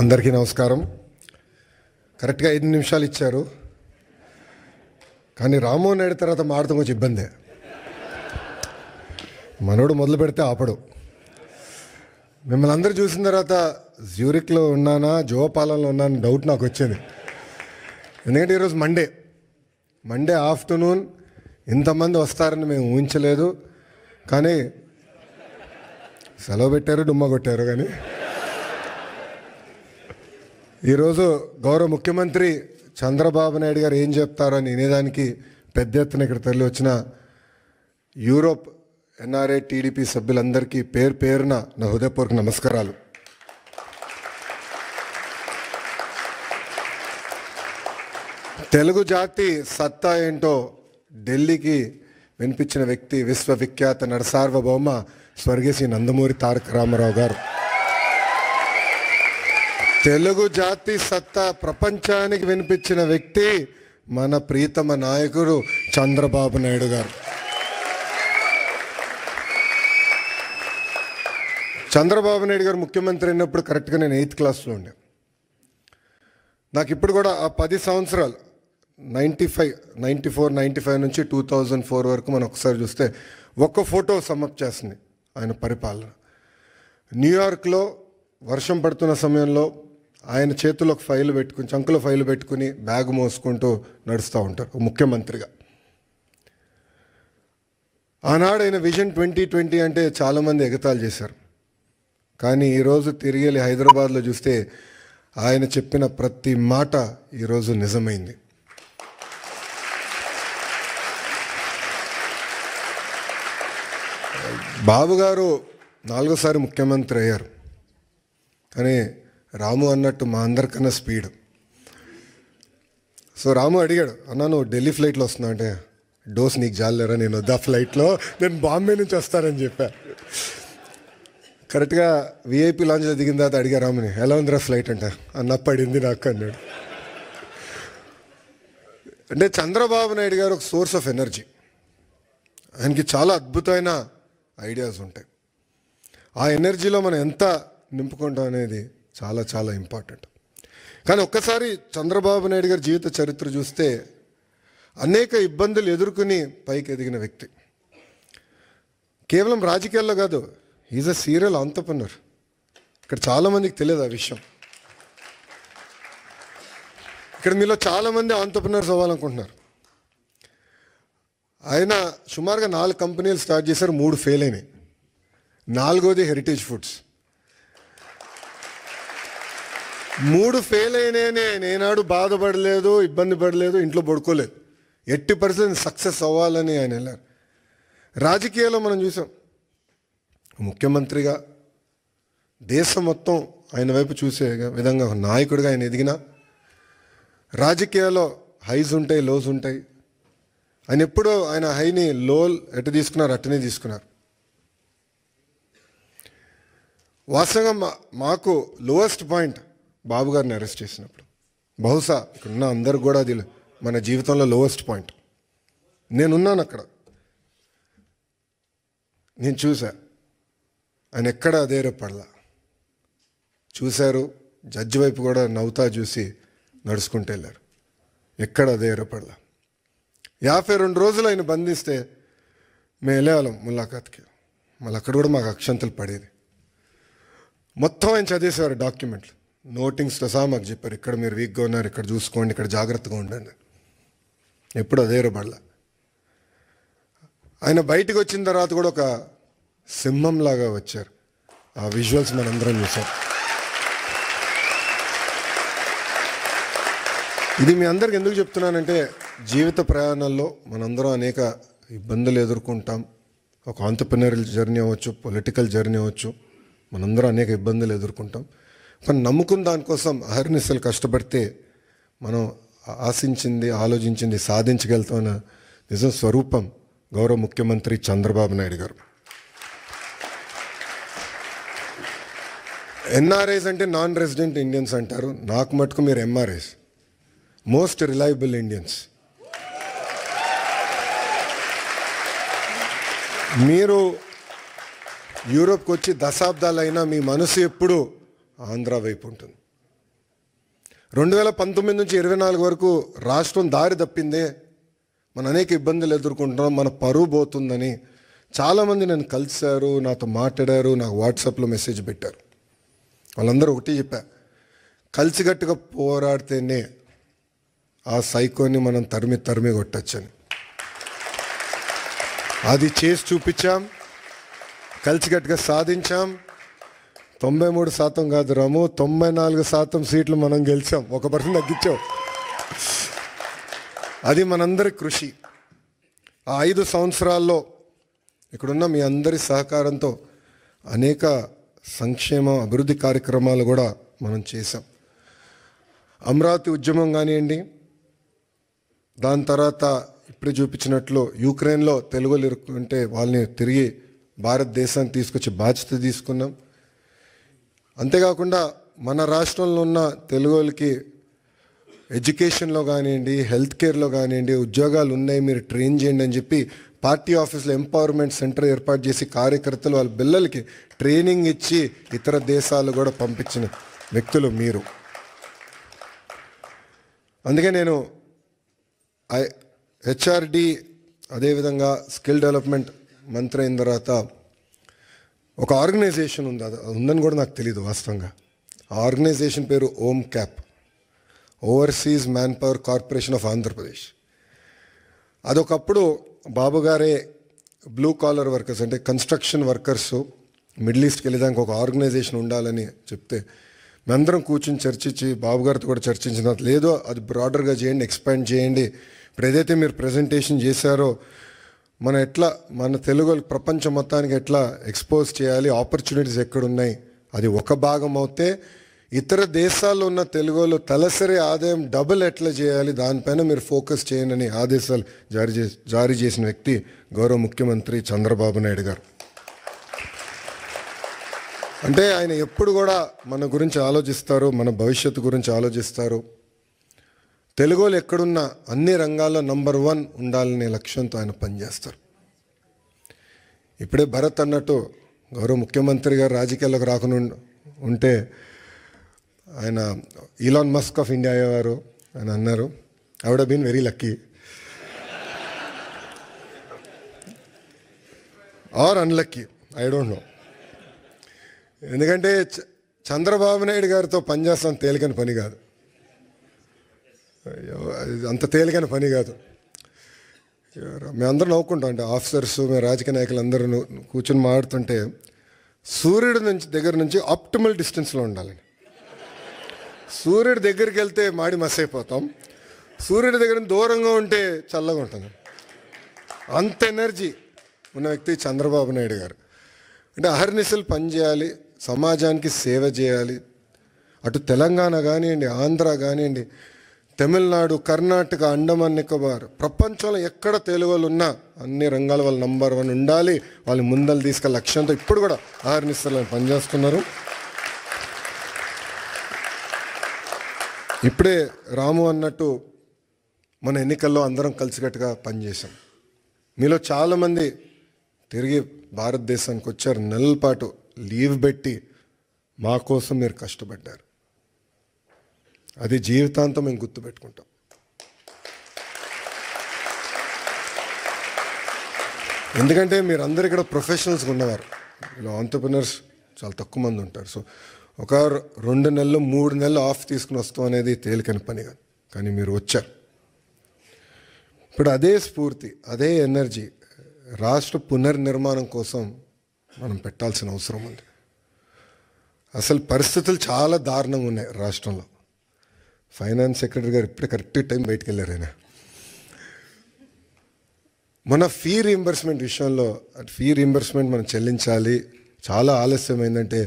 అందరికీ నమస్కారం. కరెక్ట్గా 5 నిమిషాలు ఇచ్చారు, కానీ రామ్మోహన్ నాయుడు తర్వాత మాడతాం కొంచెం ఇబ్బందే. మనోడు మొదలు పెడితే ఆపడు. మిమ్మల్ని అందరూ చూసిన తర్వాత జ్యూరిక్లో ఉన్నానా జోపాలంలో ఉన్నానా డౌట్ నాకు వచ్చింది. ఎందుకంటే ఈరోజు మండే ఆఫ్టర్నూన్ ఇంతమంది వస్తారని మేము ఊహించలేదు. కానీ సెలవు పెట్టారు, డుమ్మా కొట్టారు. కానీ ఈరోజు గౌరవ ముఖ్యమంత్రి చంద్రబాబు నాయుడు గారు ఏం చెప్తారని వినేదానికి పెద్ద ఎత్తున ఇక్కడ తరలి వచ్చిన యూరోప్ ఎన్ఆర్ఐ టీడీపీ సభ్యులందరికీ పేరున నా హృదయపూర్వక నమస్కారాలు. తెలుగు జాతి సత్తా ఏంటో ఢిల్లీకి వినిపించిన వ్యక్తి విశ్వవిఖ్యాత నరసార్వభౌమ స్వర్గీయ శ్రీ నందమూరి తారక రామారావు గారు. తెలుగు జాతి సత్తా ప్రపంచానికి వినిపించిన వ్యక్తి మన ప్రీతమ నాయకుడు చంద్రబాబు నాయుడు గారు. చంద్రబాబు నాయుడు గారు ముఖ్యమంత్రి అయినప్పుడు కరెక్ట్గా నేను 8th క్లాస్లో ఉండే. నాకు ఇప్పుడు కూడా ఆ 10 సంవత్సరాలు 94, 95 నుంచి 2004 వరకు మనం ఒకసారి చూస్తే ఒక్క ఫోటో సమ్మప్ చేస్తుంది ఆయన పరిపాలన. న్యూయార్క్లో వర్షం పడుతున్న సమయంలో ఆయన చేతిలో ఒక ఫైల్ పెట్టుకుని, చంకులో ఫైల్ పెట్టుకుని బ్యాగ్ మోసుకుంటూ నడుస్తూ ఉంటారు ముఖ్యమంత్రిగా. ఆనాడు ఆయన విజన్ 2020 అంటే చాలామంది ఎగతాళి చేశారు. కానీ ఈరోజు తిరిగి వెళ్ళి హైదరాబాద్లో చూస్తే ఆయన చెప్పిన ప్రతి మాట ఈరోజు నిజమైంది. బాబు గారు 4వ సారి ముఖ్యమంత్రి అయ్యారు. కానీ రాము అన్నట్టు మా అందరికన్నా స్పీడ్. సో రాము అడిగాడు, అన్నా నువ్వు ఢిల్లీ ఫ్లైట్లో వస్తున్నా అంటే, డోస్ నీకు జాలేరా, నేను వద్దా ఫ్లైట్లో, నేను బాంబే నుంచి వస్తానని చెప్పా. కరెక్ట్గా విఐపి లాంజ్లో దిగిన తర్వాత అడిగా రాముని, ఎలా ఉందిరా ఫ్లైట్ అంటే, అన్న పడింది నాకు అన్నాడు. అంటే చంద్రబాబు నాయుడు గారు ఒక సోర్స్ ఆఫ్ ఎనర్జీ. ఆయనకి చాలా అద్భుతమైన ఐడియాస్ ఉంటాయి. ఆ ఎనర్జీలో మనం ఎంత నింపుకుంటాం అనేది చాలా చాలా ఇంపార్టెంట్. కానీ ఒక్కసారి చంద్రబాబు నాయుడు గారి జీవిత చరిత్ర చూస్తే అనేక ఇబ్బందులు ఎదుర్కొని పైకి ఎదిగిన వ్యక్తి. కేవలం రాజకీయాల్లో కాదు, ఈజ్ అ సీరియల్ ఆంటర్‌ప్రెన్యూర్. ఇక్కడ చాలామందికి తెలియదు ఆ విషయం. ఇక్కడ మీలో చాలామంది ఆంటర్‌ప్రెన్యూర్స్ అవ్వాలనుకుంటున్నారు. ఆయన సుమారుగా 4 కంపెనీలు స్టార్ట్ చేశారు, 3 ఫెయిల్ అయినాయి. 4వది హెరిటేజ్ ఫుడ్స్. 3 ఫెయిల్ అయినాయని ఆయన ఏనాడు బాధపడలేదు, ఇబ్బంది పడలేదు, ఇంట్లో పడుకోలేదు. 80% సక్సెస్ అవ్వాలని ఆయన వెళ్ళారు. రాజకీయాల్లో మనం చూసాం, ముఖ్యమంత్రిగా దేశం మొత్తం ఆయన వైపు చూసే విధంగా ఒక నాయకుడిగా ఆయన ఎదిగిన. రాజకీయాల్లో హైస్ ఉంటాయి, లోస్ ఉంటాయి. ఆయన ఎప్పుడూ ఆయన హైని లో ఎటు తీసుకున్నారు అట్టనే తీసుకున్నారు. వాస్తవంగా మాకు లోయెస్ట్ పాయింట్ బాబు గారిని అరెస్ట్ చేసినప్పుడు, బహుశా ఇక్కడున్న అందరు కూడా అది మన జీవితంలో లోయెస్ట్ పాయింట్. నేనున్నాను అక్కడ, నేను చూసా. ఆయన ఎక్కడ అధైర్యపడలా. చూశారు, జడ్జి వైపు కూడా నవ్వుతా చూసి నడుచుకుంటూ వెళ్ళారు. ఎక్కడ అధైర్యపడలా. 52 రోజులు ఆయన బంధిస్తే మేము వెళ్ళేవాళ్ళం ములాఖాత్కి. మళ్ళీ అక్కడ కూడా మాకు అక్షంతలు పడేది. మొత్తం ఆయన చదివేసేవారు డాక్యుమెంట్లు, నోటింగ్స్తో సహా మాకు చెప్పారు, ఇక్కడ మీరు వీక్గా ఉన్నారు, ఇక్కడ చూసుకోండి, ఇక్కడ జాగ్రత్తగా ఉండండి. ఎప్పుడు అధైర్యపడలా. ఆయన బయటకు వచ్చిన తర్వాత కూడా ఒక సింహంలాగా వచ్చారు. ఆ విజువల్స్ మనందరం చూసాం. ఇది మీ అందరికి ఎందుకు చెప్తున్నానంటే, జీవిత ప్రయాణాల్లో మనందరం అనేక ఇబ్బందులు ఎదుర్కొంటాం. ఒక ఆంటర్‌ప్రెన్యూరల్ జర్నీ అవ్వచ్చు, పొలిటికల్ జర్నీ అవ్వచ్చు, మనందరం అనేక ఇబ్బందులు ఎదుర్కొంటాం. కానీ నమ్ముకున్న దానికోసం అహర్నిశలు కష్టపడితే మనం ఆశించింది, ఆలోచించింది సాధించగలుగుతామన్న నిజం స్వరూపం గౌరవ ముఖ్యమంత్రి చంద్రబాబు నాయుడు గారు. ఎన్ఆర్ఐస్ అంటే నాన్ రెసిడెంట్ ఇండియన్స్ అంటారు. నాకు మటుకు మీరు ఎంఆర్ఐస్, మోస్ట్ రిలయబుల్ ఇండియన్స్. మీరు యూరోప్కి వచ్చి దశాబ్దాలైనా మీ మనసు ఎప్పుడు ఆంధ్ర వైపు ఉంటుంది. 2019 నుంచి 24 వరకు రాష్ట్రం దారి తప్పిందే, మన అనేక ఇబ్బందులు ఎదుర్కొంటున్నాం, మన పరువు పోతుందని చాలామంది నన్ను కలిశారు, నాతో మాట్లాడారు, నాకు వాట్సాప్లో మెసేజ్ పెట్టారు. వాళ్ళందరూ ఒకటి చెప్పా, కలిసికట్టుగా పోరాడితేనే ఆ సైకోని మనం తరిమి కొట్టచ్చని. అది చేసి చూపించాం, కలిసికట్టుగా సాధించాం. 93% కాదు రాము, 94% సీట్లు మనం గెలిచాం, 1% తగ్గించాం. అది మనందరి కృషి. ఆ 5 సంవత్సరాల్లో ఇక్కడున్న మీ అందరి సహకారంతో అనేక సంక్షేమ అభివృద్ధి కార్యక్రమాలు కూడా మనం చేశాం. అమరావతి ఉద్యమం కానివ్వండి, దాని తర్వాత ఇప్పుడే చూపించినట్లు యుక్రెయిన్లో తెలుగులు ఇరుక్కుంటే వాళ్ళని తిరిగి భారతదేశానికి తీసుకొచ్చి బాధ్యత తీసుకున్నాం. అంతేకాకుండా మన రాష్ట్రంలో ఉన్న తెలుగులకి ఎడ్యుకేషన్లో కానివ్వండి, హెల్త్ కేర్లో కానివ్వండి ఉద్యోగాలు ఉన్నాయి, మీరు ట్రైన్ చేయండి అని చెప్పి పార్టీ ఆఫీస్లో ఎంపవర్మెంట్ సెంటర్ ఏర్పాటు చేసి కార్యకర్తలు వాళ్ళ పిల్లలకి ట్రైనింగ్ ఇచ్చి ఇతర దేశాలు కూడా పంపించిన వ్యక్తులు మీరు. అందుకే నేను హెచ్ఆర్డి అదేవిధంగా స్కిల్ డెవలప్మెంట్ మంత్రి అయిన తర్వాత ఒక ఆర్గనైజేషన్ ఉంది, అది ఉందని కూడా నాకు తెలియదు వాస్తవంగా. ఆ ఆర్గనైజేషన్ పేరు OMCAP, overseas man power corporation of Andhra Pradesh. అదొకప్పుడు బాబు గారే బ్లూ కాలర్ వర్కర్స్ అంటే కన్స్ట్రక్షన్ వర్కర్స్ మిడిల్ ఈస్ట్కి వెళ్ళేదానికి ఒక ఆర్గనైజేషన్ ఉండాలని చెప్తే మేమందరం కూర్చొని చర్చించి బాబు గారితో కూడా చర్చించిన, లేదో అది బ్రాడర్గా చేయండి, ఎక్స్పాండ్ చేయండి. ఇప్పుడు ఏదైతే మీరు ప్రజెంటేషన్ చేశారో మన తెలుగు ప్రపంచం మొత్తానికి ఎట్లా ఎక్స్పోజ్ చేయాలి, ఆపర్చునిటీస్ ఎక్కడున్నాయి, అది ఒక భాగం అవుతే ఇతర దేశాల్లో ఉన్న తెలుగులో తలసరి ఆదాయం డబుల్ ఎట్లా చేయాలి, దానిపైన మీరు ఫోకస్ చేయండి అని ఆదేశాలు జారీ చేసిన వ్యక్తి గౌరవ ముఖ్యమంత్రి చంద్రబాబు నాయుడు గారు. అంటే ఆయన ఎప్పుడు కూడా మన గురించి ఆలోచిస్తారు, మన భవిష్యత్తు గురించి ఆలోచిస్తారు. తెలుగులో ఎక్కడున్నా అన్ని రంగాల్లో నంబర్ 1 ఉండాలనే లక్ష్యంతో ఆయన పనిచేస్తారు. ఇప్పుడే భరత్ అన్నట్టు గౌరవ ముఖ్యమంత్రి గారు రాజకీయాల్లోకి రాకుండా ఉంటే ఆయన ఈలాన్ మస్క్ ఆఫ్ ఇండియా అయ్యేవారు అని అన్నారు. I would have been very lucky or unlucky, I don't know. ఎందుకంటే చంద్రబాబు నాయుడు గారితో పనిచేస్తాం తేలికని పని కాదు, అంత తేలికైన పని కాదు. మేమందరం నవ్వుకుంటాం, అంటే ఆఫీసర్స్ మేము రాజకీయ నాయకులు అందరూ కూర్చొని మాట్లాడుతుంటే సూర్యుడి దగ్గర నుంచి ఆప్టిమల్ డిస్టెన్స్లో ఉండాలని. సూర్యుడి దగ్గరికి వెళ్తే మాడి మసైపోతాం, సూర్యుడి దగ్గర దూరంగా ఉంటే చల్లగా ఉంటుంది. అంత ఎనర్జీ ఉన్న వ్యక్తి చంద్రబాబు నాయుడు గారు. అంటే అహర్నిశలు పనిచేయాలి, సమాజానికి సేవ చేయాలి. అటు తెలంగాణ కానివ్వండి, ఆంధ్ర కానివ్వండి, తమిళనాడు, కర్ణాటక, అండమాన్ నికోబార్, ప్రపంచంలో ఎక్కడ తెలుగు వాళ్ళు ఉన్నా అన్ని రంగాల వాళ్ళు నంబర్ 1 ఉండాలి, వాళ్ళు ముందలు తీసుకెళ్ళే లక్ష్యంతో ఇప్పుడు కూడా అహర్నిశలు పనిచేస్తున్నారు. ఇప్పుడే రాము అన్నట్టు మన ఎన్నికల్లో అందరం కలిసికట్టుగా పనిచేసాం. మీలో చాలామంది తిరిగి భారతదేశానికి వచ్చారు, నెలల పాటు లీవ్ పెట్టి మా కోసం మీరు కష్టపడ్డారు. అది జీవితాంతం మేము గుర్తుపెట్టుకుంటాం. ఎందుకంటే మీరందరూ ఇక్కడ ప్రొఫెషనల్స్గా ఉన్నవారు, ఇలా ఆంటర్ప్రినర్స్ చాలా తక్కువ మంది ఉంటారు. సో ఒక 2 నెలలు 3 నెలలు ఆఫ్ తీసుకుని వస్తాం అనేది తేలికని పని కాదు, కానీ మీరు వచ్చారు. ఇప్పుడు అదే స్ఫూర్తి, అదే ఎనర్జీ రాష్ట్ర పునర్నిర్మాణం కోసం మనం పెట్టాల్సిన అవసరం ఉంది. అసలు పరిస్థితులు చాలా దారుణంగా ఉన్నాయి రాష్ట్రంలో. ఫైనాన్స్ సెక్రటరీ గారు ఇప్పుడే కరెక్ట్ టైం బయటకు వెళ్ళారు. ఆయన మన ఫీ రీయింబర్స్మెంట్ విషయంలో, ఫీ రీయింబర్స్మెంట్ మనం చెల్లించాలి, చాలా ఆలస్యమైందంటే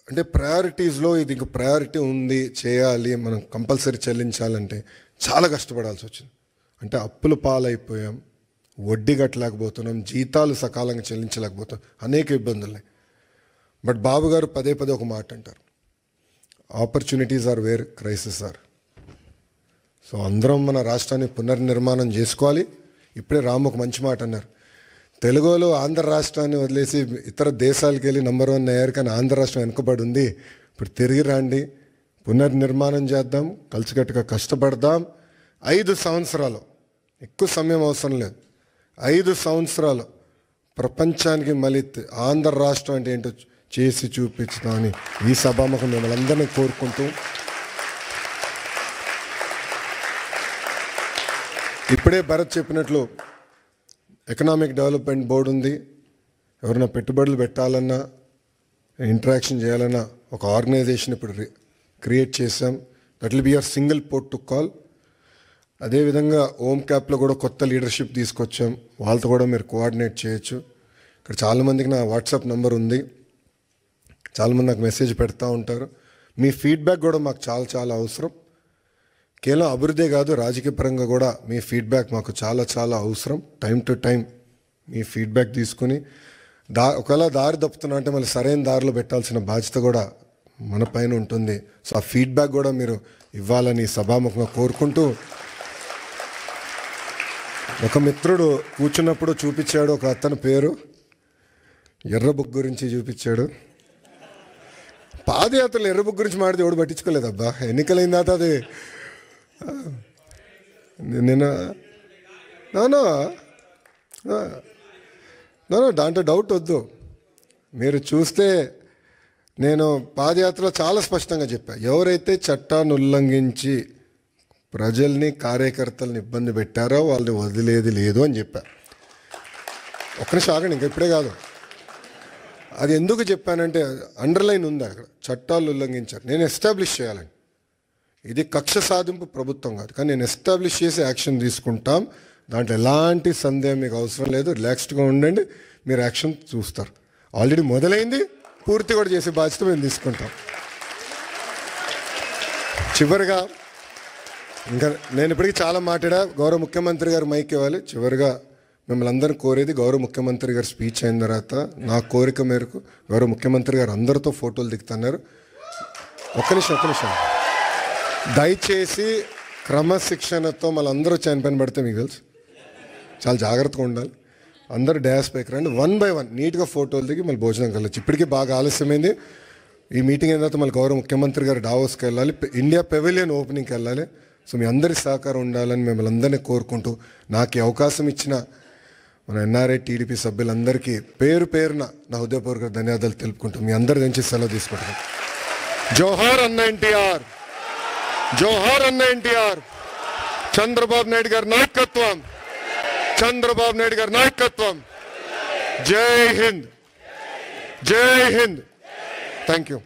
అంటే ప్రయారిటీస్లో ఇది ఇంక ప్రయారిటీ ఉంది, చేయాలి, మనం కంపల్సరీ చెల్లించాలంటే చాలా కష్టపడాల్సి వచ్చింది. అంటే అప్పుల పాలైపోయాం, వడ్డీ కట్టలేకపోతున్నాం, జీతాలు సకాలంగా చెల్లించలేకపోతున్నాం, అనేక ఇబ్బందులు. బట్ బాబు గారు పదే ఒక మాట అంటారు, opportunities are where crisis are. So అందరం మన రాష్ట్రాన్ని పునర్నిర్మాణం చేసుకోవాలి. ఇప్పుడే రాము ఒక మంచి మాట అన్నారు, తెలుగులో ఆంధ్ర రాష్ట్రాన్ని వదిలేసి ఇతర దేశాలకు వెళ్ళి నంబర్ 1 అయ్యారు, కానీ ఆంధ్ర రాష్ట్రం వెనుకబడి ఉంది. ఇప్పుడు తిరిగి రండి, పునర్నిర్మాణం చేద్దాం, కలిసికట్టుగా కష్టపడదాం. 5 సంవత్సరాలు, ఎక్కువ సమయం అవసరం లేదు, 5 సంవత్సరాలు ప్రపంచానికి మళ్ళీ ఆంధ్ర రాష్ట్రం అంటే ఏంటో చేసి చూపించుదామని ఈ సభాముఖం మిమ్మల్ని అందరినీ కోరుకుంటూ, ఇప్పుడే భరత్ చెప్పినట్లు ఎకనామిక్ డెవలప్మెంట్ బోర్డు ఉంది. ఎవరైనా పెట్టుబడులు పెట్టాలన్నా, ఇంటరాక్షన్ చేయాలన్నా ఒక ఆర్గనైజేషన్ ఇప్పుడు క్రియేట్ చేసాం. That will be your single port to call. అదేవిధంగా ఓమ్ క్యాప్లో కూడా కొత్త లీడర్షిప్ తీసుకొచ్చాం, వాళ్ళతో కూడా మీరు కోఆర్డినేట్ చేయొచ్చు. ఇక్కడ చాలామందికి నా వాట్సాప్ నెంబర్ ఉంది, చాలామంది నాకు మెసేజ్ పెడతా ఉంటారు. మీ ఫీడ్బ్యాక్ కూడా మాకు చాలా చాలా అవసరం. కేవలం అభివృద్ధి కాదు, రాజకీయ పరంగా కూడా మీ ఫీడ్బ్యాక్ మాకు చాలా చాలా అవసరం. Time to time me feedback తీసుకుని ఒకవేళ దారి తప్పుతున్నా అంటే మళ్ళీ సరైన దారిలో పెట్టాల్సిన బాధ్యత కూడా మన పైన ఉంటుంది. సో ఆ ఫీడ్బ్యాక్ కూడా మీరు ఇవ్వాలని సభాముఖంగా కోరుకుంటూ, ఒక మిత్రుడు కూర్చున్నప్పుడు చూపించాడు, ఒక అతని పేరు ఎర్ర బుక్ గురించి చూపించాడు. పాదయాత్రలు ఎర్ర బుక్ గురించి మాడితే ఎవడు పట్టించుకోలేదు. అబ్బా ఎన్నికలైన తర్వాత అది నేను దాంట్లో డౌట్ వద్దు. మీరు చూస్తే నేను పాదయాత్రలో చాలా స్పష్టంగా చెప్పాను, ఎవరైతే చట్టాన్ని ఉల్లంఘించి ప్రజల్ని కార్యకర్తలను ఇబ్బంది పెట్టారో వాళ్ళని వదిలేది లేదు అని చెప్పాను. ఒక్క నిమిషం ఆగండి, ఇంకా ఇప్పుడే కాదు. అది ఎందుకు చెప్పానంటే అండర్లైన్ ఉంది అక్కడ, చట్టాలు ఉల్లంఘించారు, నేను ఎస్టాబ్లిష్ చేయాలని. ఇది కక్ష సాధింపు ప్రభుత్వం కాదు, కానీ నేను ఎస్టాబ్లిష్ చేసి యాక్షన్ తీసుకుంటాం. దాంట్లో ఎలాంటి సందేహం మీకు అవసరం లేదు, రిలాక్స్డ్గా ఉండండి, మీరు యాక్షన్ చూస్తారు. ఆల్రెడీ మొదలైంది, పూర్తి కూడా చేసే బాధ్యత మేము తీసుకుంటాం. చివరిగా ఇంకా నేను ఇప్పటికీ చాలా మాట్లాడా, గౌరవ ముఖ్యమంత్రి గారు మైక్ ఇవ్వాలి. చివరిగా మిమ్మల్ని అందరిని కోరేది, గౌరవ ముఖ్యమంత్రి గారు స్పీచ్ అయిన తర్వాత నా కోరిక మేరకు గౌరవ ముఖ్యమంత్రి గారు అందరితో ఫోటోలు దిగుతున్నారు. ఒక్క నిమిషం దయచేసి క్రమశిక్షణతో మళ్ళీ అందరూ చైన్ పైన పడితే మీకు తెలుసు, చాలా జాగ్రత్తగా ఉండాలి. అందరూ డ్యాష్ పైకి రండి, 1 by 1 నీట్గా ఫోటోలు దిగి మళ్ళీ భోజనం కలవచ్చు. ఇప్పటికీ బాగా ఆలస్యమైంది. ఈ మీటింగ్ అయిన తర్వాత మళ్ళీ గౌరవ ముఖ్యమంత్రి గారు డావోస్కి వెళ్ళాలి, ఇండియా పెవిలియన్ ఓపెనింగ్కి వెళ్ళాలి. సో మీ అందరి సహకారం ఉండాలని మిమ్మల్ని అందరినీ కోరుకుంటూ, నాకు ఈ అవకాశం ఇచ్చిన మన ఎన్ఆర్ఐ టీడీపీ సభ్యులందరికీ పేరు పేరున నా హృదయపూర్వక ధన్యవాదాలు తెలుపుకుంటూ మీ అందరి నుంచి సెలవు తీసుకుంటాను. జోహార్ అన్న ఎన్టీఆర్, జోహార్ అన్న ఎన్టీఆర్. చంద్రబాబు నాయుడు గారి నాయకత్వం, చంద్రబాబు నాయుడు గారి నాయకత్వం. జై హింద్, జై హింద్. Thank you.